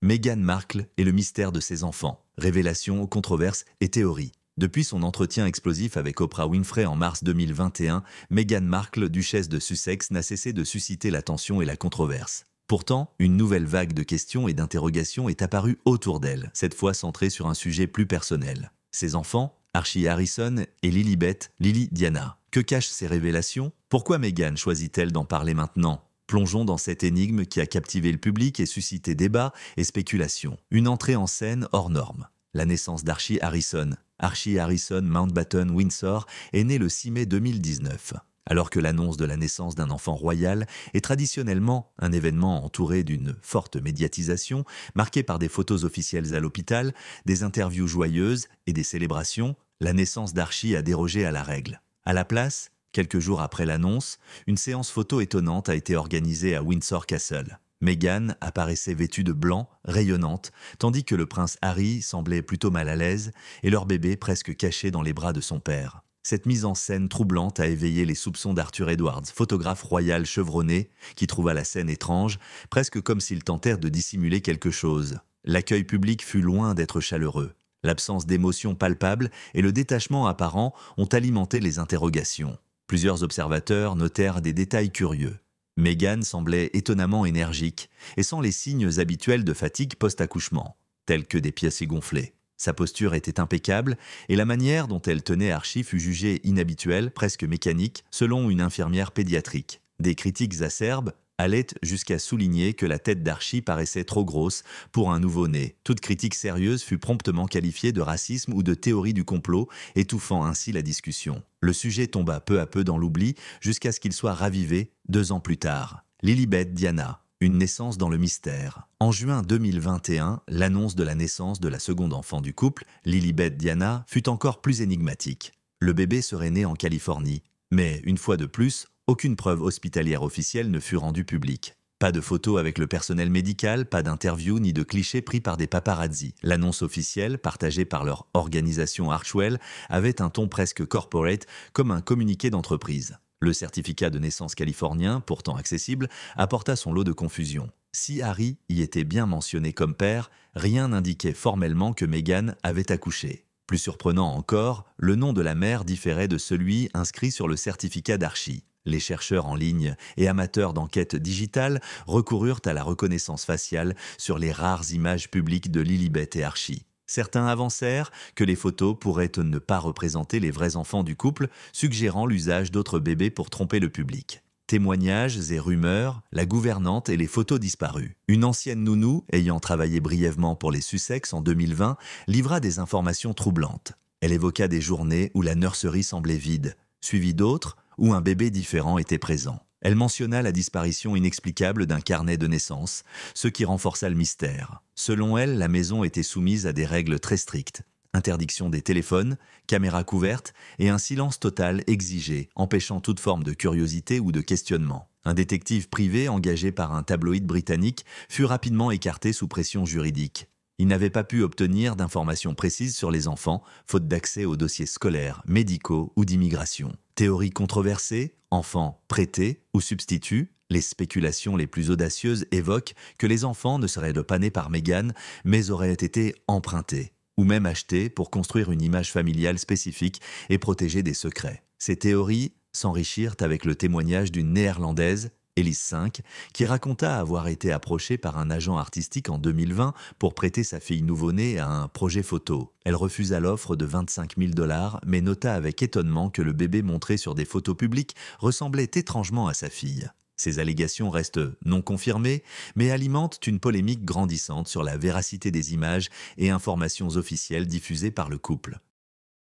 Meghan Markle et le mystère de ses enfants. Révélations, controverses et théories. Depuis son entretien explosif avec Oprah Winfrey en mars 2021, Meghan Markle, duchesse de Sussex, n'a cessé de susciter l'attention et la controverse. Pourtant, une nouvelle vague de questions et d'interrogations est apparue autour d'elle, cette fois centrée sur un sujet plus personnel. Ses enfants, Archie Harrison et Lilibet, Lily Diana. Que cachent ces révélations? Pourquoi Meghan choisit-elle d'en parler maintenant? Plongeons dans cette énigme qui a captivé le public et suscité débats et spéculations. Une entrée en scène hors norme. La naissance d'Archie Harrison. Archie Harrison Mountbatten Windsor est né le 6 mai 2019. Alors que l'annonce de la naissance d'un enfant royal est traditionnellement un événement entouré d'une forte médiatisation, marqué par des photos officielles à l'hôpital, des interviews joyeuses et des célébrations, la naissance d'Archie a dérogé à la règle. À la place, quelques jours après l'annonce, une séance photo étonnante a été organisée à Windsor Castle. Meghan apparaissait vêtue de blanc, rayonnante, tandis que le prince Harry semblait plutôt mal à l'aise et leur bébé presque caché dans les bras de son père. Cette mise en scène troublante a éveillé les soupçons d'Arthur Edwards, photographe royal chevronné, qui trouva la scène étrange, presque comme s'ils tentèrent de dissimuler quelque chose. L'accueil public fut loin d'être chaleureux. L'absence d'émotion palpable et le détachement apparent ont alimenté les interrogations. Plusieurs observateurs notèrent des détails curieux. Meghan semblait étonnamment énergique et sans les signes habituels de fatigue post-accouchement, tels que des pieds gonflés. Sa posture était impeccable et la manière dont elle tenait Archie fut jugée inhabituelle, presque mécanique, selon une infirmière pédiatrique. Des critiques acerbes allaient jusqu'à souligner que la tête d'Archie paraissait trop grosse pour un nouveau-né. Toute critique sérieuse fut promptement qualifiée de racisme ou de théorie du complot, étouffant ainsi la discussion. Le sujet tomba peu à peu dans l'oubli jusqu'à ce qu'il soit ravivé 2 ans plus tard. Lilibet Diana. Une naissance dans le mystère. En juin 2021, l'annonce de la naissance de la seconde enfant du couple, Lilibet Diana, fut encore plus énigmatique. Le bébé serait né en Californie. Mais, une fois de plus, aucune preuve hospitalière officielle ne fut rendue publique. Pas de photos avec le personnel médical, pas d'interviews ni de clichés pris par des paparazzis. L'annonce officielle, partagée par leur organisation Archwell, avait un ton presque corporate, comme un communiqué d'entreprise. Le certificat de naissance californien, pourtant accessible, apporta son lot de confusion. Si Harry y était bien mentionné comme père, rien n'indiquait formellement que Meghan avait accouché. Plus surprenant encore, le nom de la mère différait de celui inscrit sur le certificat d'Archie. Les chercheurs en ligne et amateurs d'enquête digitale recoururent à la reconnaissance faciale sur les rares images publiques de Lilibet et Archie. Certains avancèrent que les photos pourraient ne pas représenter les vrais enfants du couple, suggérant l'usage d'autres bébés pour tromper le public. Témoignages et rumeurs, la gouvernante et les photos disparues. Une ancienne nounou, ayant travaillé brièvement pour les Sussex en 2020, livra des informations troublantes. Elle évoqua des journées où la nurserie semblait vide, suivie d'autres où un bébé différent était présent. Elle mentionna la disparition inexplicable d'un carnet de naissance, ce qui renforça le mystère. Selon elle, la maison était soumise à des règles très strictes. Interdiction des téléphones, caméras couvertes et un silence total exigé, empêchant toute forme de curiosité ou de questionnement. Un détective privé engagé par un tabloïd britannique fut rapidement écarté sous pression juridique. Il n'avait pas pu obtenir d'informations précises sur les enfants, faute d'accès aux dossiers scolaires, médicaux ou d'immigration. Théorie controversée, enfants prêtés ou substituts, les spéculations les plus audacieuses évoquent que les enfants ne seraient pas nés par Meghan, mais auraient été empruntés, ou même achetés pour construire une image familiale spécifique et protéger des secrets. Ces théories s'enrichirent avec le témoignage d'une néerlandaise, Elise V, qui raconta avoir été approchée par un agent artistique en 2020 pour prêter sa fille nouveau-née à un projet photo. Elle refusa l'offre de 25 000 $, mais nota avec étonnement que le bébé montré sur des photos publiques ressemblait étrangement à sa fille. Ces allégations restent non confirmées, mais alimentent une polémique grandissante sur la véracité des images et informations officielles diffusées par le couple.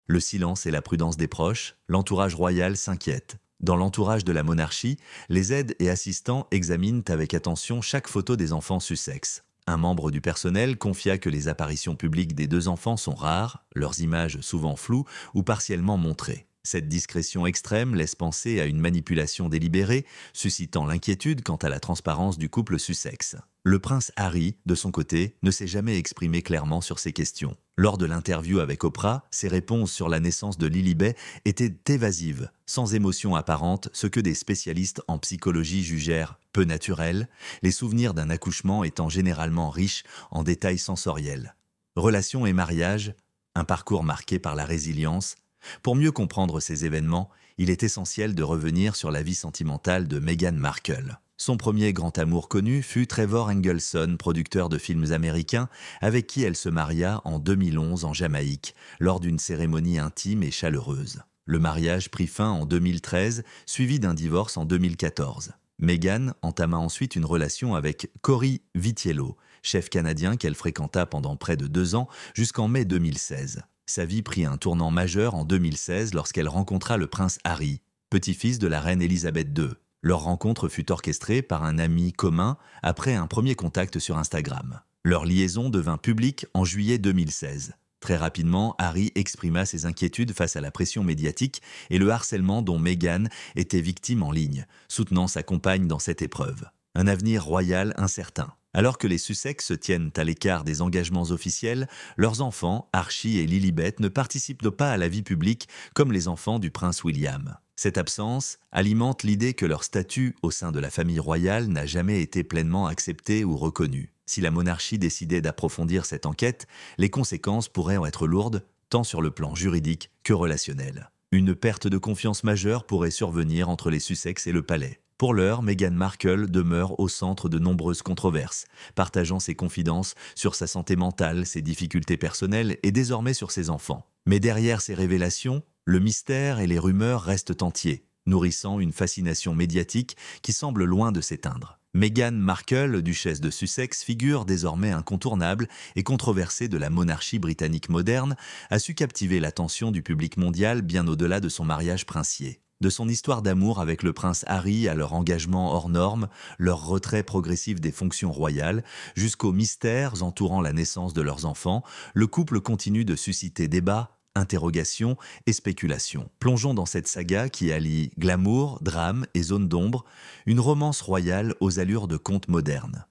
Le silence et la prudence des proches, l'entourage royal s'inquiète. Dans l'entourage de la monarchie, les aides et assistants examinent avec attention chaque photo des enfants Sussex. Un membre du personnel confia que les apparitions publiques des 2 enfants sont rares, leurs images souvent floues ou partiellement montrées. Cette discrétion extrême laisse penser à une manipulation délibérée, suscitant l'inquiétude quant à la transparence du couple Sussex. Le prince Harry, de son côté, ne s'est jamais exprimé clairement sur ces questions. Lors de l'interview avec Oprah, ses réponses sur la naissance de Lilibet étaient évasives, sans émotion apparente, ce que des spécialistes en psychologie jugèrent peu naturel, les souvenirs d'un accouchement étant généralement riches en détails sensoriels. Relations et mariage, un parcours marqué par la résilience. Pour mieux comprendre ces événements, il est essentiel de revenir sur la vie sentimentale de Meghan Markle. Son premier grand amour connu fut Trevor Engelson, producteur de films américains, avec qui elle se maria en 2011 en Jamaïque, lors d'une cérémonie intime et chaleureuse. Le mariage prit fin en 2013, suivi d'un divorce en 2014. Meghan entama ensuite une relation avec Cory Vitiello, chef canadien qu'elle fréquenta pendant près de 2 ans jusqu'en mai 2016. Sa vie prit un tournant majeur en 2016 lorsqu'elle rencontra le prince Harry, petit-fils de la reine Elisabeth II. Leur rencontre fut orchestrée par un ami commun après un premier contact sur Instagram. Leur liaison devint publique en juillet 2016. Très rapidement, Harry exprima ses inquiétudes face à la pression médiatique et le harcèlement dont Meghan était victime en ligne, soutenant sa compagne dans cette épreuve. Un avenir royal incertain. Alors que les Sussex se tiennent à l'écart des engagements officiels, leurs enfants, Archie et Lilibet, ne participent pas à la vie publique comme les enfants du prince William. Cette absence alimente l'idée que leur statut au sein de la famille royale n'a jamais été pleinement accepté ou reconnu. Si la monarchie décidait d'approfondir cette enquête, les conséquences pourraient être lourdes, tant sur le plan juridique que relationnel. Une perte de confiance majeure pourrait survenir entre les Sussex et le palais. Pour l'heure, Meghan Markle demeure au centre de nombreuses controverses, partageant ses confidences sur sa santé mentale, ses difficultés personnelles et désormais sur ses enfants. Mais derrière ces révélations, le mystère et les rumeurs restent entiers, nourrissant une fascination médiatique qui semble loin de s'éteindre. Meghan Markle, duchesse de Sussex, figure désormais incontournable et controversée de la monarchie britannique moderne, a su captiver l'attention du public mondial bien au-delà de son mariage princier. De son histoire d'amour avec le prince Harry à leur engagement hors norme, leur retrait progressif des fonctions royales, jusqu'aux mystères entourant la naissance de leurs enfants, le couple continue de susciter débats, interrogations et spéculations. Plongeons dans cette saga qui allie glamour, drame et zone d'ombre, une romance royale aux allures de conte moderne.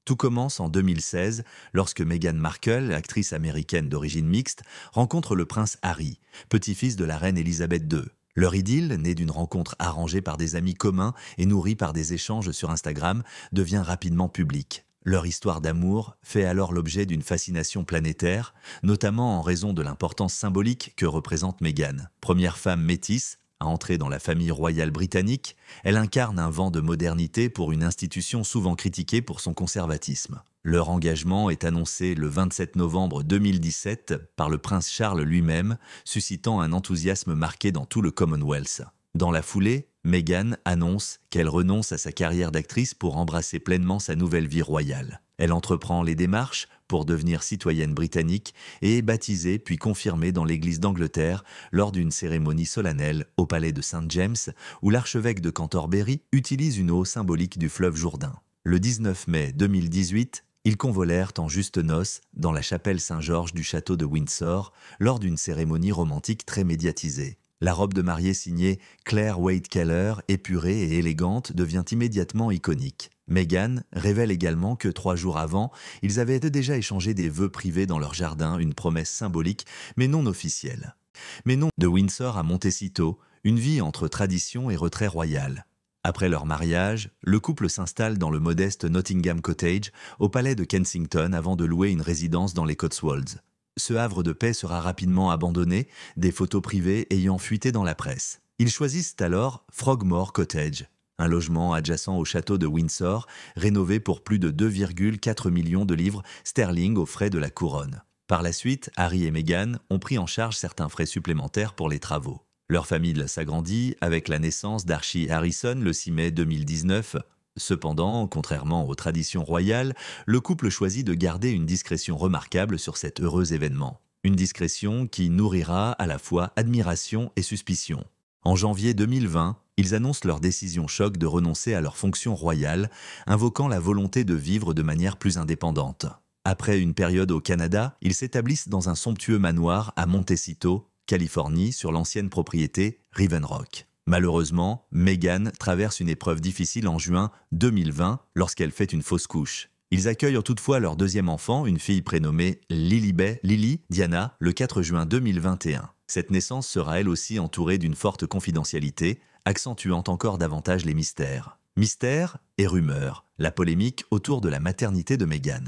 Tout commence en 2016 lorsque Meghan Markle, actrice américaine d'origine mixte, rencontre le prince Harry, petit-fils de la reine Elisabeth II. Leur idylle, née d'une rencontre arrangée par des amis communs et nourrie par des échanges sur Instagram, devient rapidement publique. Leur histoire d'amour fait alors l'objet d'une fascination planétaire, notamment en raison de l'importance symbolique que représente Meghan. Première femme métisse à entrer dans la famille royale britannique, elle incarne un vent de modernité pour une institution souvent critiquée pour son conservatisme. Leur engagement est annoncé le 27 novembre 2017 par le prince Charles lui-même, suscitant un enthousiasme marqué dans tout le Commonwealth. Dans la foulée, Meghan annonce qu'elle renonce à sa carrière d'actrice pour embrasser pleinement sa nouvelle vie royale. Elle entreprend les démarches pour devenir citoyenne britannique et est baptisée puis confirmée dans l'église d'Angleterre lors d'une cérémonie solennelle au palais de St. James où l'archevêque de Cantorbéry utilise une eau symbolique du fleuve Jourdain. Le 19 mai 2018, ils convolèrent en justes noces dans la chapelle Saint-Georges du château de Windsor lors d'une cérémonie romantique très médiatisée. La robe de mariée signée Claire Wade Keller, épurée et élégante, devient immédiatement iconique. Meghan révèle également que 3 jours avant, ils avaient déjà échangé des vœux privés dans leur jardin, une promesse symbolique mais non officielle. Mais non, de Windsor à Montecito, une vie entre tradition et retrait royal. Après leur mariage, le couple s'installe dans le modeste Nottingham Cottage, au palais de Kensington, avant de louer une résidence dans les Cotswolds. Ce havre de paix sera rapidement abandonné, des photos privées ayant fuité dans la presse. Ils choisissent alors Frogmore Cottage, un logement adjacent au château de Windsor, rénové pour plus de 2,4 millions de livres sterling aux frais de la couronne. Par la suite, Harry et Meghan ont pris en charge certains frais supplémentaires pour les travaux. Leur famille s'agrandit avec la naissance d'Archie Harrison le 6 mai 2019. Cependant, contrairement aux traditions royales, le couple choisit de garder une discrétion remarquable sur cet heureux événement. Une discrétion qui nourrira à la fois admiration et suspicion. En janvier 2020, ils annoncent leur décision choc de renoncer à leur fonction royale, invoquant la volonté de vivre de manière plus indépendante. Après une période au Canada, ils s'établissent dans un somptueux manoir à Montecito, Californie, sur l'ancienne propriété Riven Rock. Malheureusement, Meghan traverse une épreuve difficile en juin 2020 lorsqu'elle fait une fausse couche. Ils accueillent toutefois leur deuxième enfant, une fille prénommée Lily Diana, le 4 juin 2021. Cette naissance sera elle aussi entourée d'une forte confidentialité, accentuant encore davantage les mystères. Mystères et rumeurs, la polémique autour de la maternité de Meghan.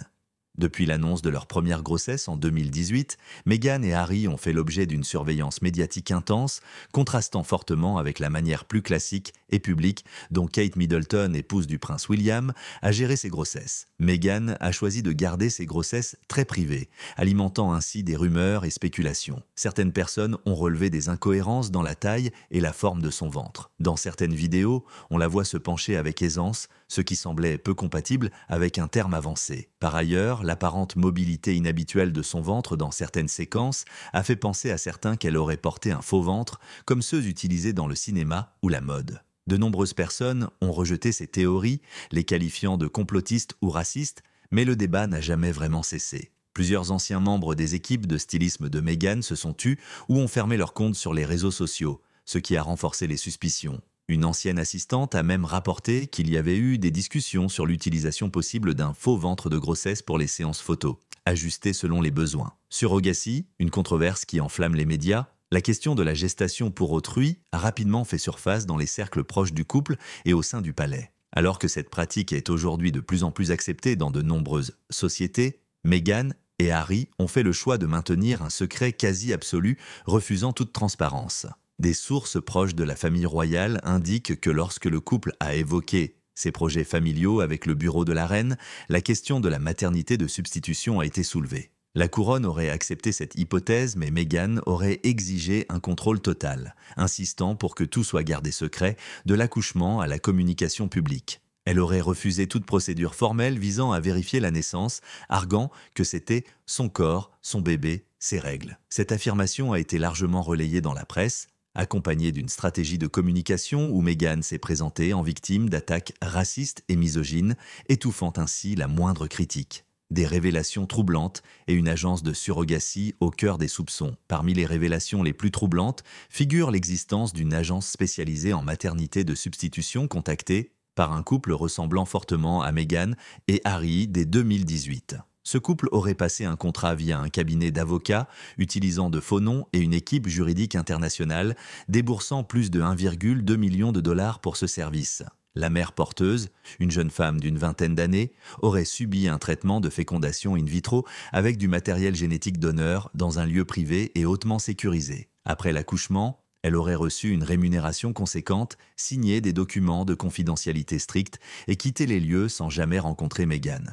Depuis l'annonce de leur première grossesse en 2018, Meghan et Harry ont fait l'objet d'une surveillance médiatique intense, contrastant fortement avec la manière plus classique et publique dont Kate Middleton, épouse du prince William, a géré ses grossesses. Meghan a choisi de garder ses grossesses très privées, alimentant ainsi des rumeurs et spéculations. Certaines personnes ont relevé des incohérences dans la taille et la forme de son ventre. Dans certaines vidéos, on la voit se pencher avec aisance, ce qui semblait peu compatible avec un terme avancé. Par ailleurs, l'apparente mobilité inhabituelle de son ventre dans certaines séquences a fait penser à certains qu'elle aurait porté un faux ventre, comme ceux utilisés dans le cinéma ou la mode. De nombreuses personnes ont rejeté ces théories, les qualifiant de complotistes ou racistes, mais le débat n'a jamais vraiment cessé. Plusieurs anciens membres des équipes de stylisme de Meghan se sont tus ou ont fermé leurs comptes sur les réseaux sociaux, ce qui a renforcé les suspicions. Une ancienne assistante a même rapporté qu'il y avait eu des discussions sur l'utilisation possible d'un faux ventre de grossesse pour les séances photos, ajustées selon les besoins. Surrogacy, une controverse qui enflamme les médias, la question de la gestation pour autrui a rapidement fait surface dans les cercles proches du couple et au sein du palais. Alors que cette pratique est aujourd'hui de plus en plus acceptée dans de nombreuses sociétés, Meghan et Harry ont fait le choix de maintenir un secret quasi absolu, refusant toute transparence. Des sources proches de la famille royale indiquent que lorsque le couple a évoqué ses projets familiaux avec le bureau de la reine, la question de la maternité de substitution a été soulevée. La couronne aurait accepté cette hypothèse, mais Meghan aurait exigé un contrôle total, insistant pour que tout soit gardé secret, de l'accouchement à la communication publique. Elle aurait refusé toute procédure formelle visant à vérifier la naissance, arguant que c'était son corps, son bébé, ses règles. Cette affirmation a été largement relayée dans la presse, accompagnée d'une stratégie de communication où Meghan s'est présentée en victime d'attaques racistes et misogynes, étouffant ainsi la moindre critique. Des révélations troublantes et une agence de surrogatie au cœur des soupçons. Parmi les révélations les plus troublantes figure l'existence d'une agence spécialisée en maternité de substitution contactée par un couple ressemblant fortement à Meghan et Harry dès 2018. Ce couple aurait passé un contrat via un cabinet d'avocats, utilisant de faux noms et une équipe juridique internationale, déboursant plus de 1,2 million de dollars pour ce service. La mère porteuse, une jeune femme d'une vingtaine d'années, aurait subi un traitement de fécondation in vitro avec du matériel génétique donneur dans un lieu privé et hautement sécurisé. Après l'accouchement, elle aurait reçu une rémunération conséquente, signé des documents de confidentialité stricts et quitté les lieux sans jamais rencontrer Meghan.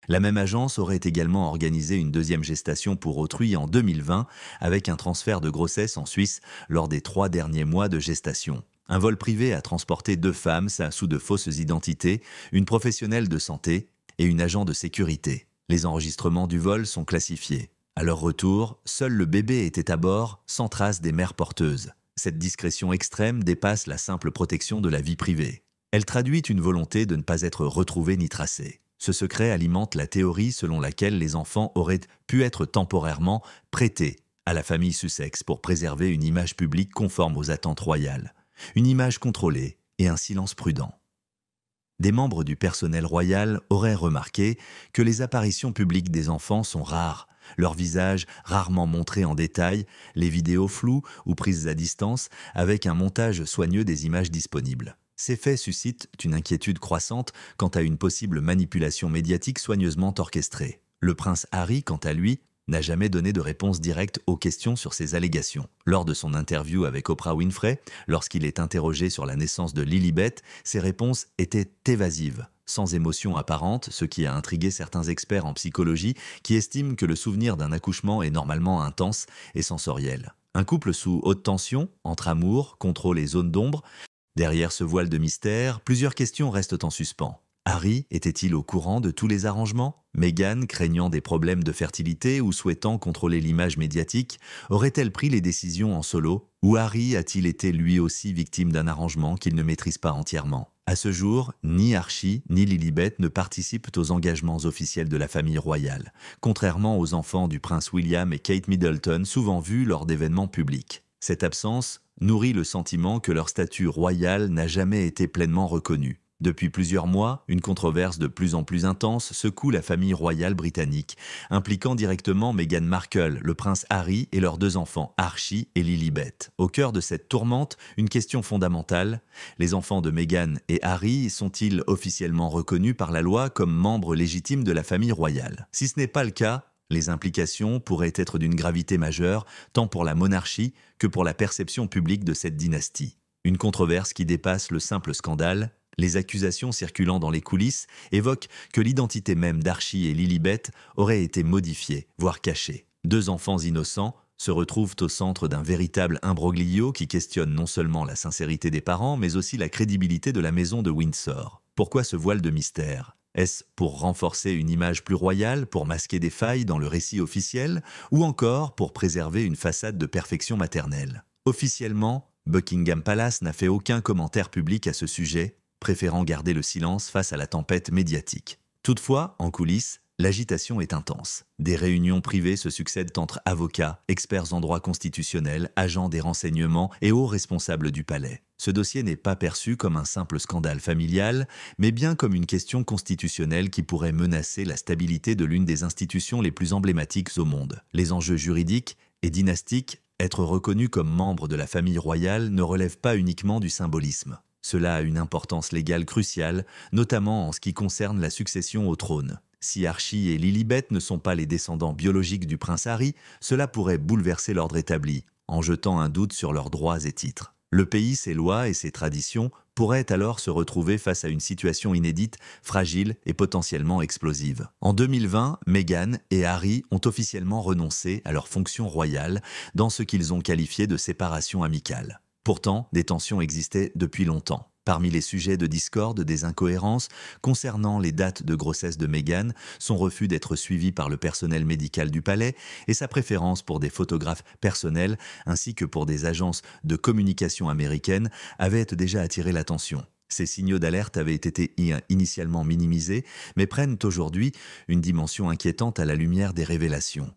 La même agence aurait également organisé une deuxième gestation pour autrui en 2020 avec un transfert de grossesse en Suisse lors des 3 derniers mois de gestation. Un vol privé a transporté 2 femmes sous de fausses identités, une professionnelle de santé et une agent de sécurité. Les enregistrements du vol sont classifiés. À leur retour, seul le bébé était à bord, sans trace des mères porteuses. Cette discrétion extrême dépasse la simple protection de la vie privée. Elle traduit une volonté de ne pas être retrouvée ni tracée. Ce secret alimente la théorie selon laquelle les enfants auraient pu être temporairement prêtés à la famille Sussex pour préserver une image publique conforme aux attentes royales, une image contrôlée et un silence prudent. Des membres du personnel royal auraient remarqué que les apparitions publiques des enfants sont rares, leurs visages rarement montrés en détail, les vidéos floues ou prises à distance avec un montage soigneux des images disponibles. Ces faits suscitent une inquiétude croissante quant à une possible manipulation médiatique soigneusement orchestrée. Le prince Harry, quant à lui, n'a jamais donné de réponse directe aux questions sur ces allégations. Lors de son interview avec Oprah Winfrey, lorsqu'il est interrogé sur la naissance de Lilibet, ses réponses étaient évasives, sans émotion apparente, ce qui a intrigué certains experts en psychologie qui estiment que le souvenir d'un accouchement est normalement intense et sensoriel. Un couple sous haute tension, entre amour, contrôle et zone d'ombre. Derrière ce voile de mystère, plusieurs questions restent en suspens. Harry était-il au courant de tous les arrangements ? Meghan, craignant des problèmes de fertilité ou souhaitant contrôler l'image médiatique, aurait-elle pris les décisions en solo ? Ou Harry a-t-il été lui aussi victime d'un arrangement qu'il ne maîtrise pas entièrement ? À ce jour, ni Archie ni Lilibet ne participent aux engagements officiels de la famille royale, contrairement aux enfants du prince William et Kate Middleton souvent vus lors d'événements publics. Cette absence nourrit le sentiment que leur statut royal n'a jamais été pleinement reconnu. Depuis plusieurs mois, une controverse de plus en plus intense secoue la famille royale britannique, impliquant directement Meghan Markle, le prince Harry et leurs deux enfants, Archie et Lilibet. Au cœur de cette tourmente, une question fondamentale: les enfants de Meghan et Harry sont-ils officiellement reconnus par la loi comme membres légitimes de la famille royale? Si ce n'est pas le cas, les implications pourraient être d'une gravité majeure, tant pour la monarchie que pour la perception publique de cette dynastie. Une controverse qui dépasse le simple scandale. Les accusations circulant dans les coulisses évoquent que l'identité même d'Archie et Lilibet aurait été modifiée, voire cachée. Deux enfants innocents se retrouvent au centre d'un véritable imbroglio qui questionne non seulement la sincérité des parents, mais aussi la crédibilité de la maison de Windsor. Pourquoi ce voile de mystère? Est-ce pour renforcer une image plus royale, pour masquer des failles dans le récit officiel, ou encore pour préserver une façade de perfection maternelle? Officiellement, Buckingham Palace n'a fait aucun commentaire public à ce sujet, préférant garder le silence face à la tempête médiatique. Toutefois, en coulisses, l'agitation est intense. Des réunions privées se succèdent entre avocats, experts en droit constitutionnel, agents des renseignements et hauts responsables du palais. Ce dossier n'est pas perçu comme un simple scandale familial, mais bien comme une question constitutionnelle qui pourrait menacer la stabilité de l'une des institutions les plus emblématiques au monde. Les enjeux juridiques et dynastiques, être reconnu comme membre de la famille royale, ne relève pas uniquement du symbolisme. Cela a une importance légale cruciale, notamment en ce qui concerne la succession au trône. Si Archie et Lilibet ne sont pas les descendants biologiques du prince Harry, cela pourrait bouleverser l'ordre établi, en jetant un doute sur leurs droits et titres. Le pays, ses lois et ses traditions pourraient alors se retrouver face à une situation inédite, fragile et potentiellement explosive. En 2020, Meghan et Harry ont officiellement renoncé à leurs fonctions royales dans ce qu'ils ont qualifié de séparation amicale. Pourtant, des tensions existaient depuis longtemps. Parmi les sujets de discorde, des incohérences concernant les dates de grossesse de Meghan, son refus d'être suivi par le personnel médical du palais et sa préférence pour des photographes personnels ainsi que pour des agences de communication américaines avaient déjà attiré l'attention. Ces signaux d'alerte avaient été initialement minimisés, mais prennent aujourd'hui une dimension inquiétante à la lumière des révélations.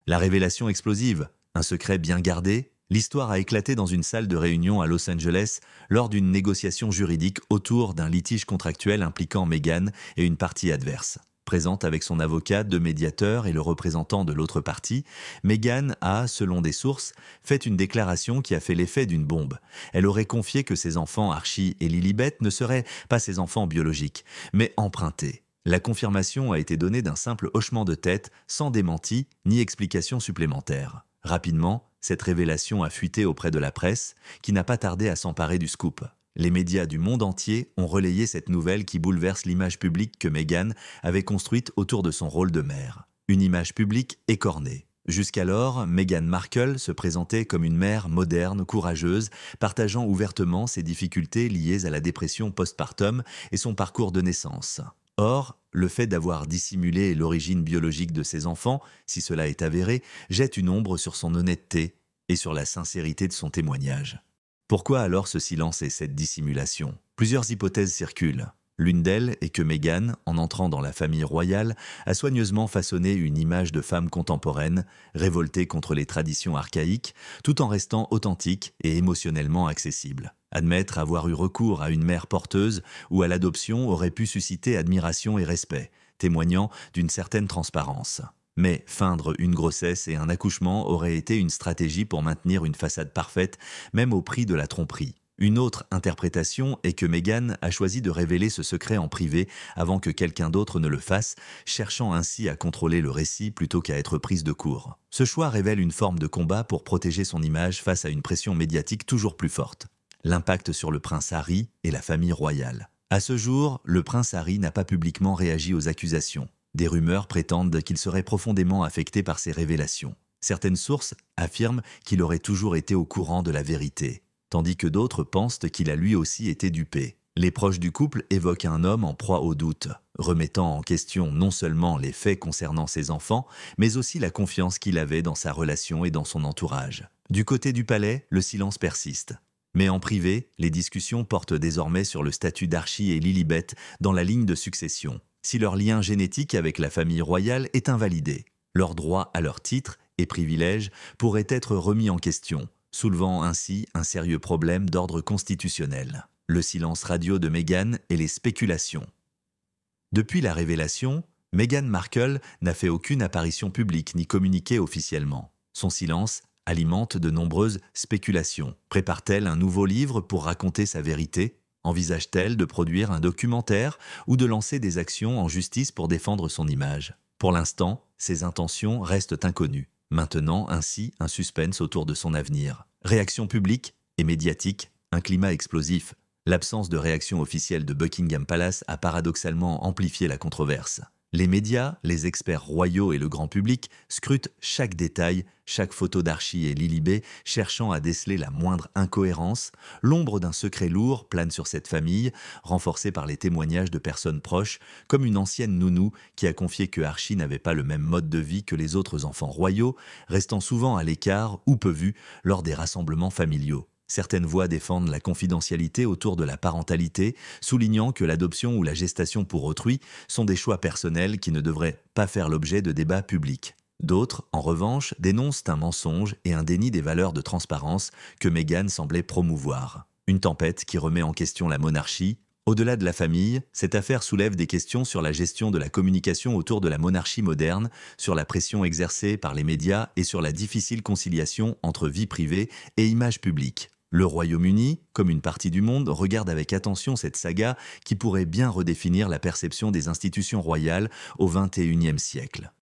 La révélation explosive, un secret bien gardé. L'histoire a éclaté dans une salle de réunion à Los Angeles lors d'une négociation juridique autour d'un litige contractuel impliquant Meghan et une partie adverse. Présente avec son avocat, deux médiateurs et le représentant de l'autre partie, Meghan a, selon des sources, fait une déclaration qui a fait l'effet d'une bombe. Elle aurait confié que ses enfants Archie et Lilibet ne seraient pas ses enfants biologiques, mais empruntés. La confirmation a été donnée d'un simple hochement de tête, sans démenti ni explication supplémentaire. Rapidement, cette révélation a fuité auprès de la presse, qui n'a pas tardé à s'emparer du scoop. Les médias du monde entier ont relayé cette nouvelle qui bouleverse l'image publique que Meghan avait construite autour de son rôle de mère. Une image publique écornée. Jusqu'alors, Meghan Markle se présentait comme une mère moderne, courageuse, partageant ouvertement ses difficultés liées à la dépression postpartum et son parcours de naissance. Or, le fait d'avoir dissimulé l'origine biologique de ses enfants, si cela est avéré, jette une ombre sur son honnêteté et sur la sincérité de son témoignage. Pourquoi alors ce silence et cette dissimulation? Plusieurs hypothèses circulent. L'une d'elles est que Meghan, en entrant dans la famille royale, a soigneusement façonné une image de femme contemporaine, révoltée contre les traditions archaïques, tout en restant authentique et émotionnellement accessible. Admettre avoir eu recours à une mère porteuse ou à l'adoption aurait pu susciter admiration et respect, témoignant d'une certaine transparence. Mais feindre une grossesse et un accouchement aurait été une stratégie pour maintenir une façade parfaite, même au prix de la tromperie. Une autre interprétation est que Meghan a choisi de révéler ce secret en privé avant que quelqu'un d'autre ne le fasse, cherchant ainsi à contrôler le récit plutôt qu'à être prise de court. Ce choix révèle une forme de combat pour protéger son image face à une pression médiatique toujours plus forte. L'impact sur le prince Harry et la famille royale. À ce jour, le prince Harry n'a pas publiquement réagi aux accusations. Des rumeurs prétendent qu'il serait profondément affecté par ces révélations. Certaines sources affirment qu'il aurait toujours été au courant de la vérité, tandis que d'autres pensent qu'il a lui aussi été dupé. Les proches du couple évoquent un homme en proie au doute, remettant en question non seulement les faits concernant ses enfants, mais aussi la confiance qu'il avait dans sa relation et dans son entourage. Du côté du palais, le silence persiste. Mais en privé, les discussions portent désormais sur le statut d'Archie et Lilibet dans la ligne de succession. Si leur lien génétique avec la famille royale est invalidé, leur droit à leur titre et privilèges pourraient être remis en question, soulevant ainsi un sérieux problème d'ordre constitutionnel. le silence radio de Meghan et les spéculations. Depuis la révélation, Meghan Markle n'a fait aucune apparition publique ni communiqué officiellement. Son silence alimente de nombreuses spéculations. Prépare-t-elle un nouveau livre pour raconter sa vérité? Envisage-t-elle de produire un documentaire ou de lancer des actions en justice pour défendre son image? Pour l'instant, ses intentions restent inconnues, maintenant ainsi un suspense autour de son avenir. Réaction publique et médiatique, un climat explosif. L'absence de réaction officielle de Buckingham Palace a paradoxalement amplifié la controverse. Les médias, les experts royaux et le grand public scrutent chaque détail, chaque photo d'Archie et Lilibet, cherchant à déceler la moindre incohérence. L'ombre d'un secret lourd plane sur cette famille, renforcée par les témoignages de personnes proches, comme une ancienne nounou qui a confié que Archie n'avait pas le même mode de vie que les autres enfants royaux, restant souvent à l'écart ou peu vus lors des rassemblements familiaux. Certaines voix défendent la confidentialité autour de la parentalité, soulignant que l'adoption ou la gestation pour autrui sont des choix personnels qui ne devraient pas faire l'objet de débats publics. D'autres, en revanche, dénoncent un mensonge et un déni des valeurs de transparence que Meghan semblait promouvoir. Une tempête qui remet en question la monarchie. Au-delà de la famille, cette affaire soulève des questions sur la gestion de la communication autour de la monarchie moderne, sur la pression exercée par les médias et sur la difficile conciliation entre vie privée et image publique. Le Royaume-Uni, comme une partie du monde, regarde avec attention cette saga qui pourrait bien redéfinir la perception des institutions royales au XXIe siècle.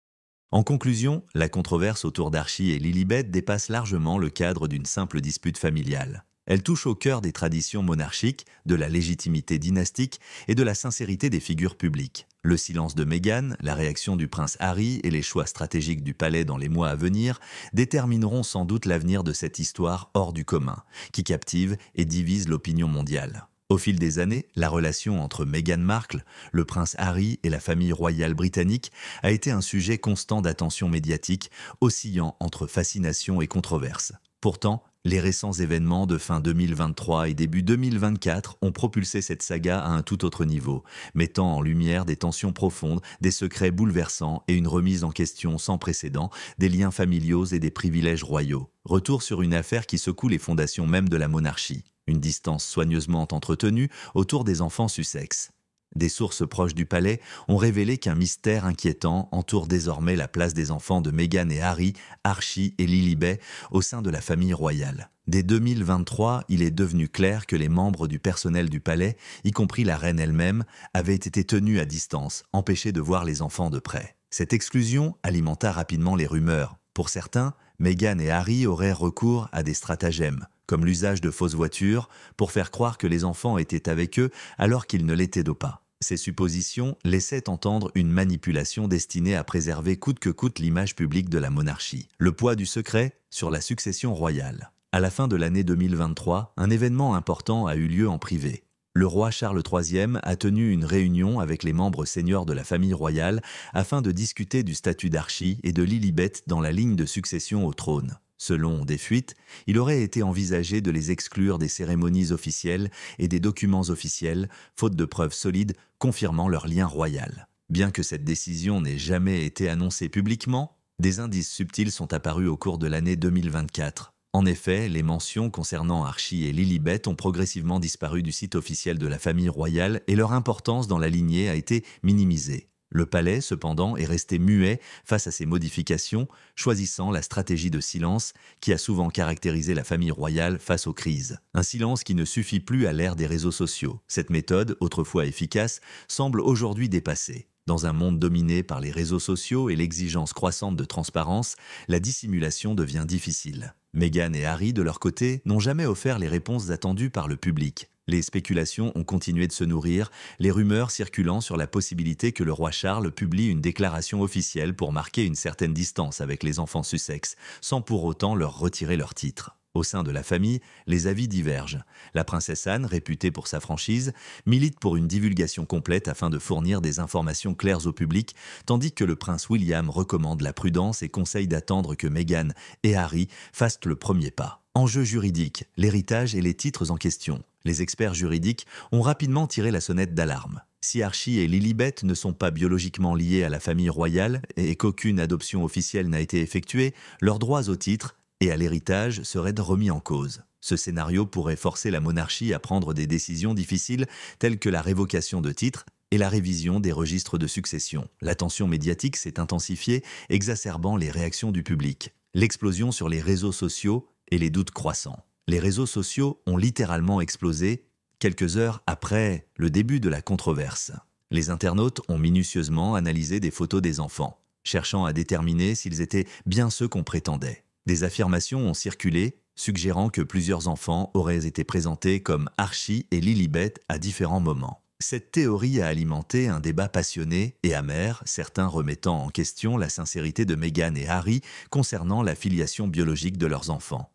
En conclusion, la controverse autour d'Archie et Lilibet dépasse largement le cadre d'une simple dispute familiale. Elle touche au cœur des traditions monarchiques, de la légitimité dynastique et de la sincérité des figures publiques. Le silence de Meghan, la réaction du prince Harry et les choix stratégiques du palais dans les mois à venir détermineront sans doute l'avenir de cette histoire hors du commun, qui captive et divise l'opinion mondiale. Au fil des années, la relation entre Meghan Markle, le prince Harry et la famille royale britannique a été un sujet constant d'attention médiatique, oscillant entre fascination et controverse. Pourtant, les récents événements de fin 2023 et début 2024 ont propulsé cette saga à un tout autre niveau, mettant en lumière des tensions profondes, des secrets bouleversants et une remise en question sans précédent des liens familiaux et des privilèges royaux. Retour sur une affaire qui secoue les fondations même de la monarchie. Une distance soigneusement entretenue autour des enfants Sussex. Des sources proches du palais ont révélé qu'un mystère inquiétant entoure désormais la place des enfants de Meghan et Harry, Archie et Lilibet au sein de la famille royale. Dès 2023, il est devenu clair que les membres du personnel du palais, y compris la reine elle-même, avaient été tenus à distance, empêchés de voir les enfants de près. Cette exclusion alimenta rapidement les rumeurs. Pour certains, Meghan et Harry auraient recours à des stratagèmes, comme l'usage de fausses voitures, pour faire croire que les enfants étaient avec eux alors qu'ils ne l'étaient pas. Ces suppositions laissaient entendre une manipulation destinée à préserver coûte que coûte l'image publique de la monarchie. Le poids du secret sur la succession royale. À la fin de l'année 2023, un événement important a eu lieu en privé. Le roi Charles III a tenu une réunion avec les membres seniors de la famille royale afin de discuter du statut d'Archie et de Lilibet dans la ligne de succession au trône. Selon des fuites, il aurait été envisagé de les exclure des cérémonies officielles et des documents officiels, faute de preuves solides confirmant leur lien royal. Bien que cette décision n'ait jamais été annoncée publiquement, des indices subtils sont apparus au cours de l'année 2024. En effet, les mentions concernant Archie et Lilibet ont progressivement disparu du site officiel de la famille royale et leur importance dans la lignée a été minimisée. Le palais, cependant, est resté muet face à ces modifications, choisissant la stratégie de silence qui a souvent caractérisé la famille royale face aux crises. Un silence qui ne suffit plus à l'ère des réseaux sociaux. Cette méthode, autrefois efficace, semble aujourd'hui dépassée. Dans un monde dominé par les réseaux sociaux et l'exigence croissante de transparence, la dissimulation devient difficile. Meghan et Harry, de leur côté, n'ont jamais offert les réponses attendues par le public. Les spéculations ont continué de se nourrir, les rumeurs circulant sur la possibilité que le roi Charles publie une déclaration officielle pour marquer une certaine distance avec les enfants Sussex, sans pour autant leur retirer leur titre. Au sein de la famille, les avis divergent. La princesse Anne, réputée pour sa franchise, milite pour une divulgation complète afin de fournir des informations claires au public, tandis que le prince William recommande la prudence et conseille d'attendre que Meghan et Harry fassent le premier pas. Enjeux juridiques, l'héritage et les titres en question. Les experts juridiques ont rapidement tiré la sonnette d'alarme. Si Archie et Lilibet ne sont pas biologiquement liés à la famille royale et qu'aucune adoption officielle n'a été effectuée, leurs droits au titre et à l'héritage seraient remis en cause. Ce scénario pourrait forcer la monarchie à prendre des décisions difficiles telles que la révocation de titres et la révision des registres de succession. La tension médiatique s'est intensifiée, exacerbant les réactions du public. L'explosion sur les réseaux sociaux et les doutes croissants. Les réseaux sociaux ont littéralement explosé quelques heures après le début de la controverse. Les internautes ont minutieusement analysé des photos des enfants, cherchant à déterminer s'ils étaient bien ceux qu'on prétendait. Des affirmations ont circulé, suggérant que plusieurs enfants auraient été présentés comme Archie et Lilibet à différents moments. Cette théorie a alimenté un débat passionné et amer, certains remettant en question la sincérité de Meghan et Harry concernant la filiation biologique de leurs enfants.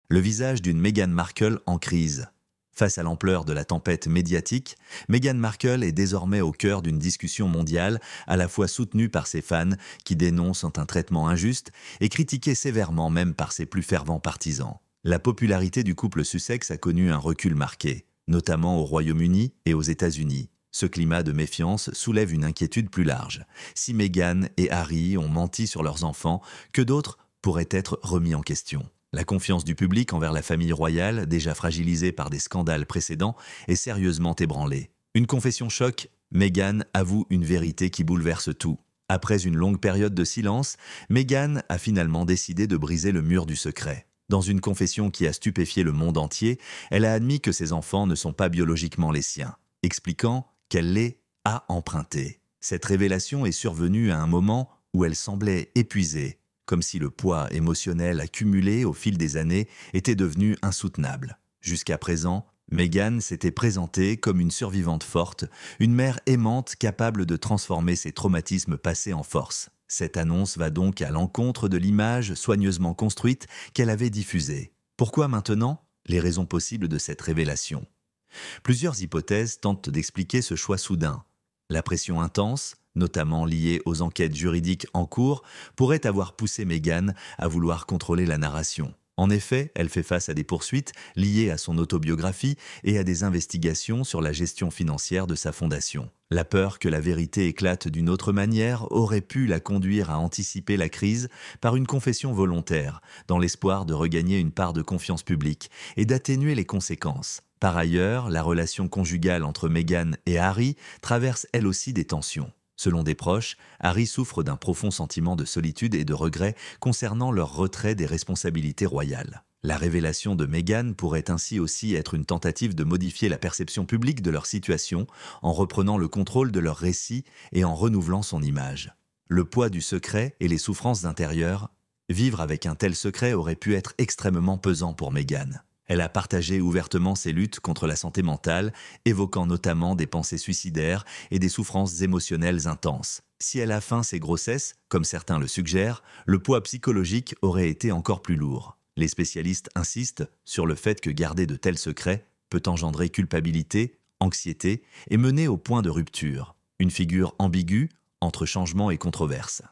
Le visage d'une Meghan Markle en crise. Face à l'ampleur de la tempête médiatique, Meghan Markle est désormais au cœur d'une discussion mondiale, à la fois soutenue par ses fans, qui dénoncent un traitement injuste, et critiquée sévèrement même par ses plus fervents partisans. La popularité du couple Sussex a connu un recul marqué, notamment au Royaume-Uni et aux États-Unis. Ce climat de méfiance soulève une inquiétude plus large. Si Meghan et Harry ont menti sur leurs enfants, que d'autres pourraient être remis en question. La confiance du public envers la famille royale, déjà fragilisée par des scandales précédents, est sérieusement ébranlée. Une confession choc, Meghan avoue une vérité qui bouleverse tout. Après une longue période de silence, Meghan a finalement décidé de briser le mur du secret. Dans une confession qui a stupéfié le monde entier, elle a admis que ses enfants ne sont pas biologiquement les siens, expliquant qu'elle les a empruntés. Cette révélation est survenue à un moment où elle semblait épuisée, comme si le poids émotionnel accumulé au fil des années était devenu insoutenable. Jusqu'à présent, Meghan s'était présentée comme une survivante forte, une mère aimante capable de transformer ses traumatismes passés en force. Cette annonce va donc à l'encontre de l'image soigneusement construite qu'elle avait diffusée. Pourquoi maintenant? Les raisons possibles de cette révélation. Plusieurs hypothèses tentent d'expliquer ce choix soudain. La pression intense, notamment liée aux enquêtes juridiques en cours, pourrait avoir poussé Meghan à vouloir contrôler la narration. En effet, elle fait face à des poursuites liées à son autobiographie et à des investigations sur la gestion financière de sa fondation. La peur que la vérité éclate d'une autre manière aurait pu la conduire à anticiper la crise par une confession volontaire, dans l'espoir de regagner une part de confiance publique et d'atténuer les conséquences. Par ailleurs, la relation conjugale entre Meghan et Harry traverse elle aussi des tensions. Selon des proches, Harry souffre d'un profond sentiment de solitude et de regret concernant leur retrait des responsabilités royales. La révélation de Meghan pourrait ainsi aussi être une tentative de modifier la perception publique de leur situation en reprenant le contrôle de leur récit et en renouvelant son image. Le poids du secret et les souffrances intérieures, vivre avec un tel secret aurait pu être extrêmement pesant pour Meghan. Elle a partagé ouvertement ses luttes contre la santé mentale, évoquant notamment des pensées suicidaires et des souffrances émotionnelles intenses. Si elle a feint ses grossesses, comme certains le suggèrent, le poids psychologique aurait été encore plus lourd. Les spécialistes insistent sur le fait que garder de tels secrets peut engendrer culpabilité, anxiété et mener au point de rupture. Une figure ambiguë entre changement et controverse.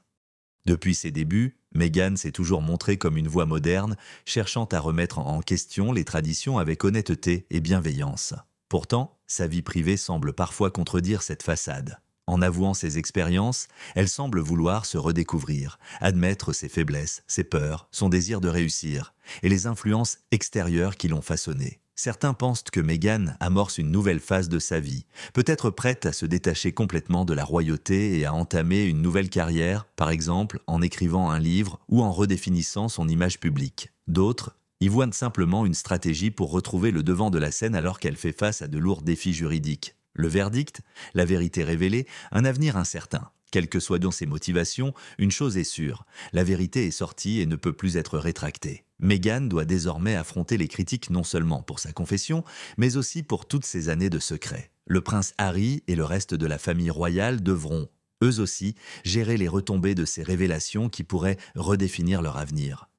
Depuis ses débuts, Meghan s'est toujours montrée comme une voix moderne, cherchant à remettre en question les traditions avec honnêteté et bienveillance. Pourtant, sa vie privée semble parfois contredire cette façade. En avouant ses expériences, elle semble vouloir se redécouvrir, admettre ses faiblesses, ses peurs, son désir de réussir, et les influences extérieures qui l'ont façonnée. Certains pensent que Meghan amorce une nouvelle phase de sa vie, peut-être prête à se détacher complètement de la royauté et à entamer une nouvelle carrière, par exemple en écrivant un livre ou en redéfinissant son image publique. D'autres y voient simplement une stratégie pour retrouver le devant de la scène alors qu'elle fait face à de lourds défis juridiques. Le verdict, la vérité révélée, un avenir incertain. Quelles que soient donc ses motivations, une chose est sûre, la vérité est sortie et ne peut plus être rétractée. Meghan doit désormais affronter les critiques non seulement pour sa confession, mais aussi pour toutes ces années de secret. Le prince Harry et le reste de la famille royale devront, eux aussi, gérer les retombées de ces révélations qui pourraient redéfinir leur avenir.